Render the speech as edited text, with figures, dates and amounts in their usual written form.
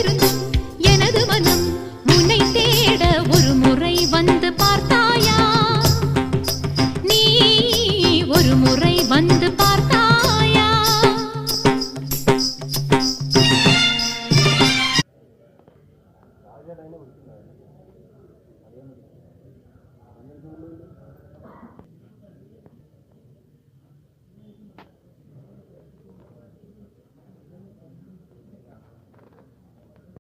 இருந்தும் எனது மனம் உன்னை தேட ஒரு முறை வந்து பார்த்தாயா? நீ ஒரு முறை வந்து பார்த்தாயா? ராஜா